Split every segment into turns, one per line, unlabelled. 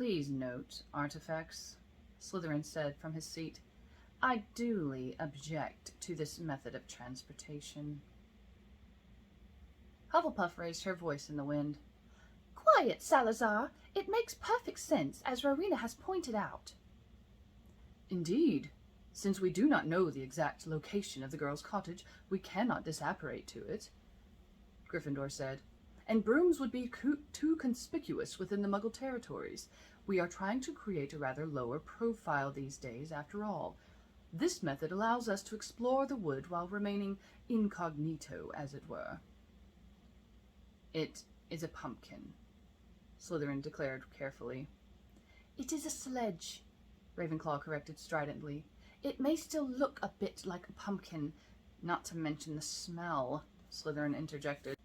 Please note, artifacts, Slytherin said from his seat. I duly object to this method of transportation. Hufflepuff raised her voice in the wind. Quiet, Salazar. It makes perfect sense, as Rowena has pointed out. Indeed. Since we do not know the exact location of the girl's cottage, we cannot disapparate to it, Gryffindor said. And brooms would be too conspicuous within the Muggle territories. We are trying to create a rather lower profile these days, after all. This method allows us to explore the wood while remaining incognito, as it were. It is a pumpkin, Slytherin declared carefully. It is a sledge, Ravenclaw corrected stridently. It may still look a bit like a pumpkin, not to mention the smell, Slytherin interjected.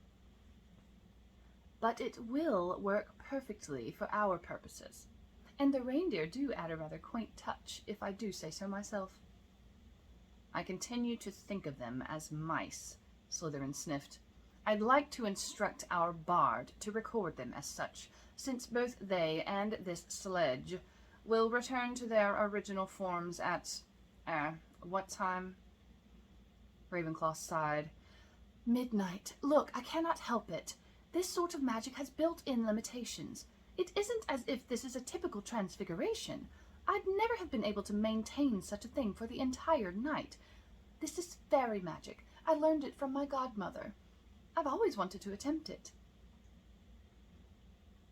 But it will work perfectly for our purposes. And the reindeer do add a rather quaint touch, if I do say so myself. I continue to think of them as mice, Slytherin sniffed. I'd like to instruct our bard to record them as such, since both they and this sledge will return to their original forms at, what time? Ravenclaw sighed. Midnight. Look, I cannot help it. This sort of magic has built-in limitations. It isn't as if this is a typical transfiguration. I'd never have been able to maintain such a thing for the entire night. This is fairy magic. I learned it from my godmother. I've always wanted to attempt it.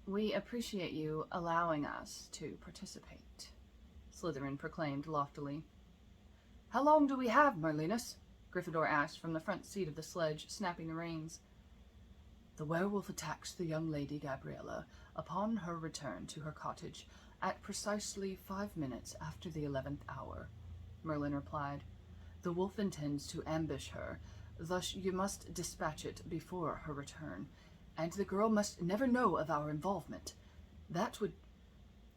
We appreciate you allowing us to participate, Slytherin proclaimed loftily. How long do we have, Merlinus? Gryffindor asked from the front seat of the sledge, snapping the reins. The werewolf attacks the young lady Gabriella upon her return to her cottage at precisely 5 minutes after the 11th hour, Merlin replied. The wolf intends to ambush her, thus you must dispatch it before her return, and the girl must never know of our involvement. That would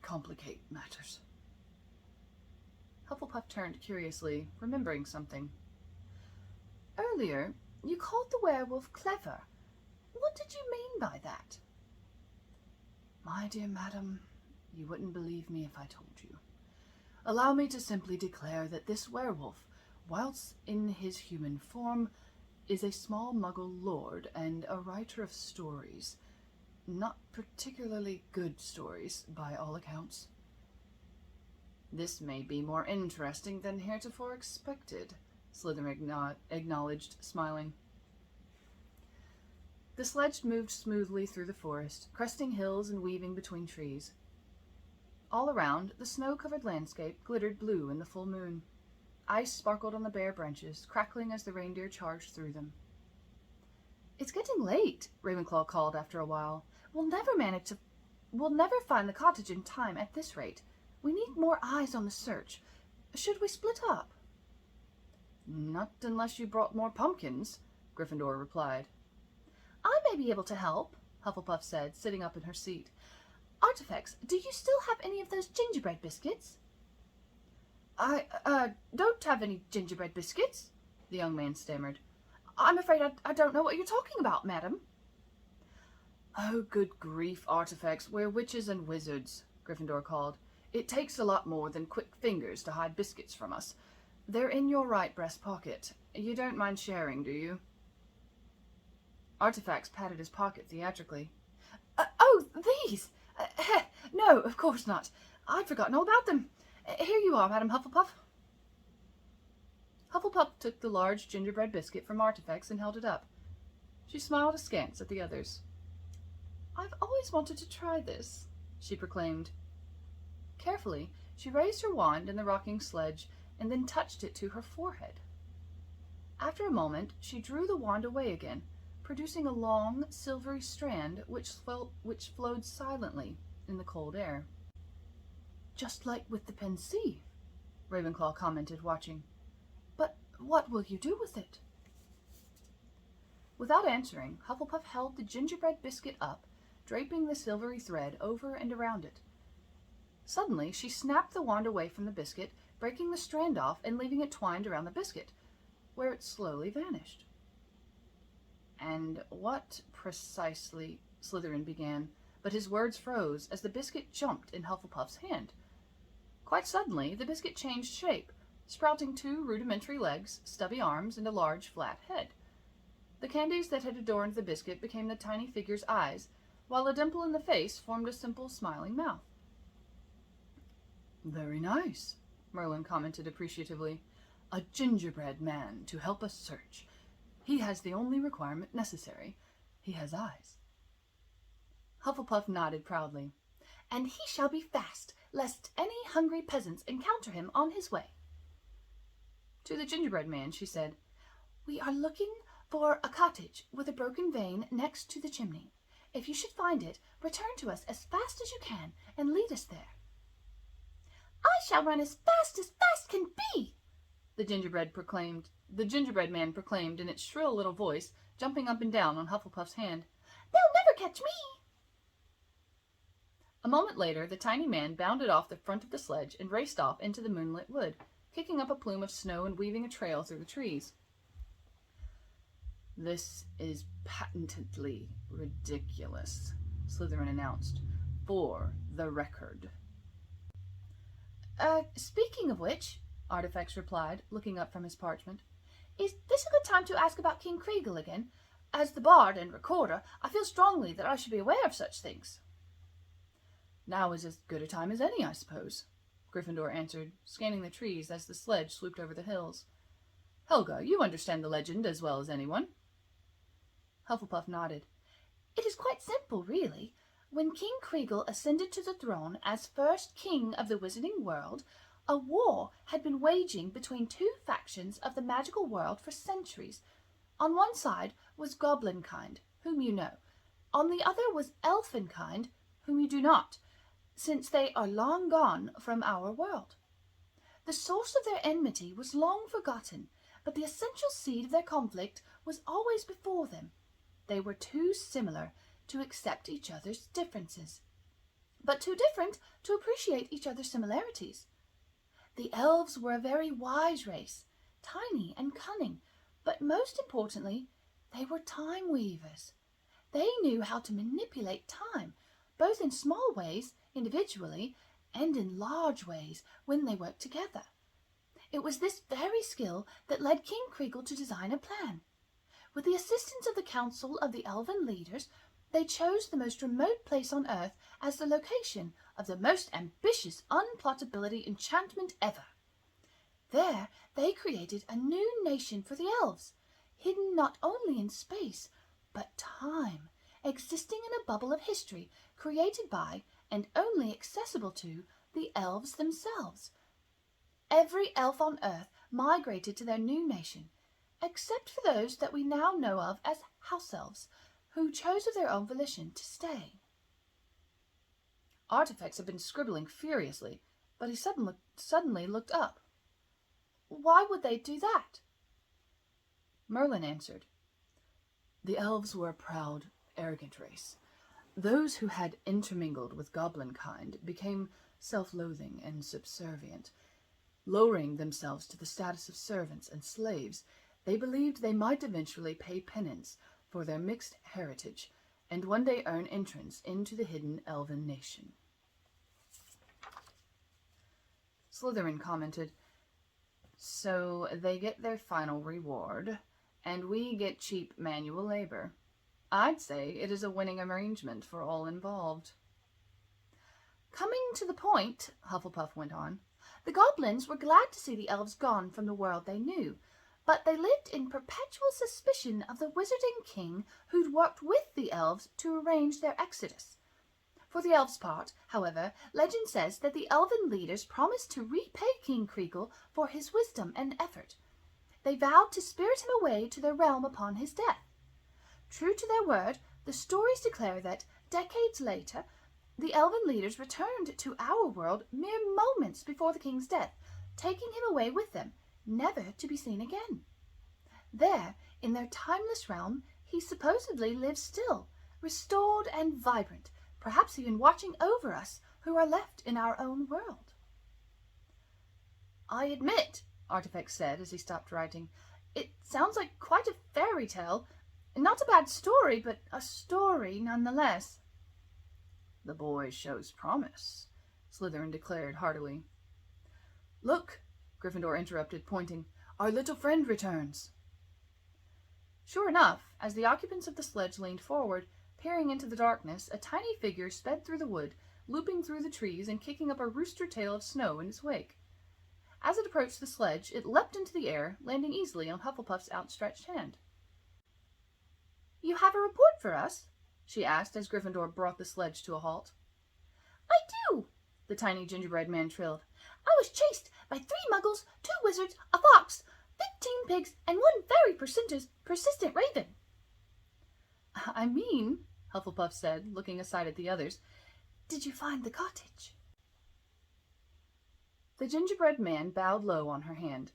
complicate matters. Hufflepuff turned curiously, remembering something. Earlier, you called the werewolf clever. What did you mean by that? My dear madam, you wouldn't believe me if I told you. Allow me to simply declare that this werewolf, whilst in his human form, is a small muggle lord and a writer of stories. Not particularly good stories, by all accounts. This may be more interesting than heretofore expected, Slytherin acknowledged, smiling. The sledge moved smoothly through the forest, cresting hills and weaving between trees. All around, the snow-covered landscape glittered blue in the full moon. Ice sparkled on the bare branches, crackling as the reindeer charged through them. It's getting late, Ravenclaw called after a while. We'll never find the cottage in time at this rate. We need more eyes on the search. Should we split up? Not unless you brought more pumpkins, Gryffindor replied. I may be able to help, Hufflepuff said, sitting up in her seat. Artifacts, do you still have any of those gingerbread biscuits? I don't have any gingerbread biscuits, the young man stammered. I'm afraid I don't know what you're talking about, madam. Oh, good grief, Artifacts, we're witches and wizards, Gryffindor called. It takes a lot more than quick fingers to hide biscuits from us. They're in your right breast pocket. You don't mind sharing, do you? Artifacts patted his pocket theatrically. Oh, these! No, of course not. I'd forgotten all about them. Here you are, Madam Hufflepuff. Hufflepuff took the large gingerbread biscuit from Artifacts and held it up. She smiled askance at the others. I've always wanted to try this, she proclaimed. Carefully, she raised her wand in the rocking sledge and then touched it to her forehead. After a moment, she drew the wand away again, producing a long, silvery strand which flowed silently in the cold air. Just like with the pensieve, Ravenclaw commented, watching. But what will you do with it? Without answering, Hufflepuff held the gingerbread biscuit up, draping the silvery thread over and around it. Suddenly, she snapped the wand away from the biscuit, breaking the strand off and leaving it twined around the biscuit, where it slowly vanished. And what precisely, Slytherin began, but his words froze as the biscuit jumped in Hufflepuff's hand. Quite suddenly, the biscuit changed shape, sprouting 2 rudimentary legs, stubby arms, and a large, flat head. The candies that had adorned the biscuit became the tiny figure's eyes, while a dimple in the face formed a simple, smiling mouth. "Very nice," Merlin commented appreciatively. "A gingerbread man to help us search. He has the only requirement necessary. He has eyes." Hufflepuff nodded proudly. "And he shall be fast, lest any hungry peasants encounter him on his way." To the gingerbread man she said, "We are looking for a cottage with a broken vane next to the chimney. If you should find it, return to us as fast as you can and lead us there." "I shall run as fast can be," the gingerbread man proclaimed in its shrill little voice, jumping up and down on Hufflepuff's hand. "They'll never catch me." A moment later, the tiny man bounded off the front of the sledge and raced off into the moonlit wood, kicking up a plume of snow and weaving a trail through the trees. "This is patently ridiculous," Slytherin announced. "For the record." Speaking of which," Artifex replied, looking up from his parchment, "is this a good time to ask about King Kriegel again? As the bard and recorder, I feel strongly that I should be aware of such things." "Now is as good a time as any, I suppose," Gryffindor answered, scanning the trees as the sledge swooped over the hills. "Helga, you understand the legend as well as anyone." Hufflepuff nodded. "It is quite simple, really. When King Kriegel ascended to the throne as first king of the Wizarding World, a war had been waging between 2 factions of the magical world for centuries. On one side was Goblinkind, whom you know. On the other was Elfinkind, whom you do not, since they are long gone from our world. The source of their enmity was long forgotten, but the essential seed of their conflict was always before them. They were too similar to accept each other's differences, but too different to appreciate each other's similarities. The elves were a very wise race, tiny and cunning, but most importantly, they were time weavers. They knew how to manipulate time, both in small ways, individually, and in large ways when they worked together. It was this very skill that led King Kriegel to design a plan. With the assistance of the Council of the Elven Leaders, they chose the most remote place on Earth as the location of the most ambitious unplottability enchantment ever. There, they created a new nation for the elves, hidden not only in space, but time, existing in a bubble of history created by, and only accessible to, the elves themselves. Every elf on Earth migrated to their new nation, except for those that we now know of as house elves, who chose of their own volition to stay. Artifex had been scribbling furiously, but he suddenly looked up. "Why would they do that?" Merlin answered. "The elves were a proud, arrogant race. Those who had intermingled with goblin-kind became self-loathing and subservient. Lowering themselves to the status of servants and slaves, they believed they might eventually pay penance for their mixed heritage, and one day earn entrance into the hidden elven nation." Slytherin commented, "So they get their final reward, and we get cheap manual labor. I'd say it is a winning arrangement for all involved." "Coming to the point," Hufflepuff went on, "the goblins were glad to see the elves gone from the world they knew, but they lived in perpetual suspicion of the Wizarding King who'd worked with the elves to arrange their exodus. For the elves' part, however, legend says that the elven leaders promised to repay King Kriegel for his wisdom and effort. They vowed to spirit him away to their realm upon his death. True to their word, the stories declare that, decades later, the elven leaders returned to our world mere moments before the king's death, taking him away with them, never to be seen again. There, in their timeless realm, he supposedly lives still, restored and vibrant, perhaps even watching over us who are left in our own world." "I admit," Artifex said as he stopped writing, "it sounds like quite a fairy tale. Not a bad story, but a story nonetheless." "The boy shows promise," Slytherin declared heartily. "Look," Gryffindor interrupted, pointing. "Our little friend returns." Sure enough, as the occupants of the sledge leaned forward, peering into the darkness, a tiny figure sped through the wood, looping through the trees and kicking up a rooster tail of snow in its wake. As it approached the sledge, it leapt into the air, landing easily on Hufflepuff's outstretched hand. "You have a report for us?" she asked as Gryffindor brought the sledge to a halt. "I do," the tiny gingerbread man trilled. "I was chased by 3 muggles, 2 wizards, a fox, 15 pigs, and 1 very persistent raven." "I mean," Hufflepuff said, looking aside at the others, "did you find the cottage?" The gingerbread man bowed low on her hand.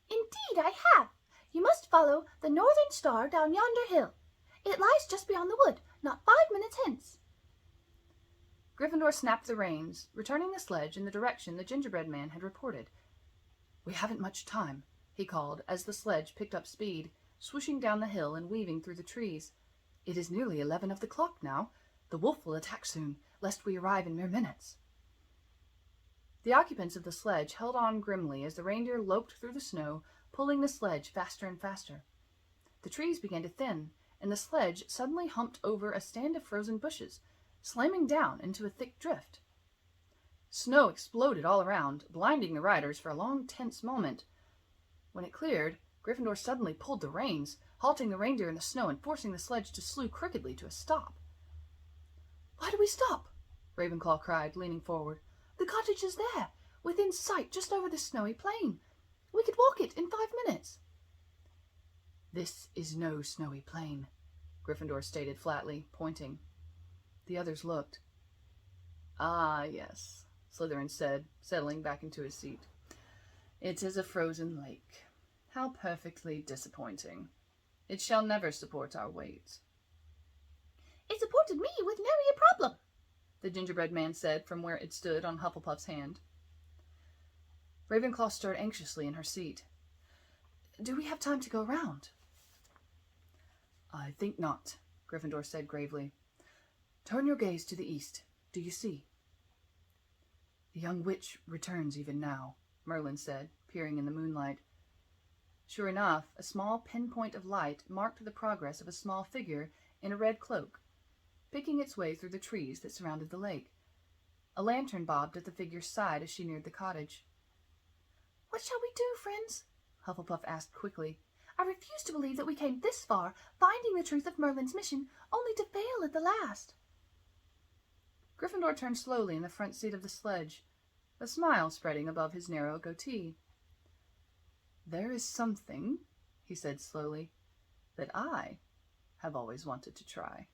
"Indeed I have. You must follow the northern star down yonder hill. It lies just beyond the wood, not 5 minutes hence." Gryffindor snapped the reins, returning the sledge in the direction the gingerbread man had reported. "We haven't much time," he called as the sledge picked up speed, swooshing down the hill and weaving through the trees. "It is nearly 11 of the clock now. The wolf will attack soon, lest we arrive in mere minutes." The occupants of the sledge held on grimly as the reindeer loped through the snow, pulling the sledge faster and faster. The trees began to thin, and the sledge suddenly humped over a stand of frozen bushes, slamming down into a thick drift. Snow exploded all around, blinding the riders for a long, tense moment. When it cleared, Gryffindor suddenly pulled the reins, halting the reindeer in the snow and forcing the sledge to slew crookedly to a stop. "Why do we stop?" Ravenclaw cried, leaning forward. "The cottage is there, within sight, just over this snowy plain. We could walk it in 5 minutes." "This is no snowy plain," Gryffindor stated flatly, pointing. The others looked. "Ah, yes," Slytherin said, settling back into his seat. "It is a frozen lake. How perfectly disappointing. It shall never support our weight."
"It supported me with nary a problem,"
the gingerbread man said from where it stood on Hufflepuff's hand. Ravenclaw stirred anxiously in her seat. "Do we have time to go round?" "I think not," Gryffindor said gravely. "Turn your gaze to the east. Do you see?" "The young witch returns even now," Merlin said, peering in the moonlight. Sure enough, a small pinpoint of light marked the progress of a small figure in a red cloak, picking its way through the trees that surrounded the lake. A lantern bobbed at the figure's side as she neared the cottage.
"What shall we do, friends?" Hufflepuff asked quickly. "I refuse to believe that we came this far, finding the truth of Merlin's mission, only to fail at the last."
Gryffindor turned slowly in the front seat of the sledge, a smile spreading above his narrow goatee. "There is something," he said slowly, "that I have always wanted to try."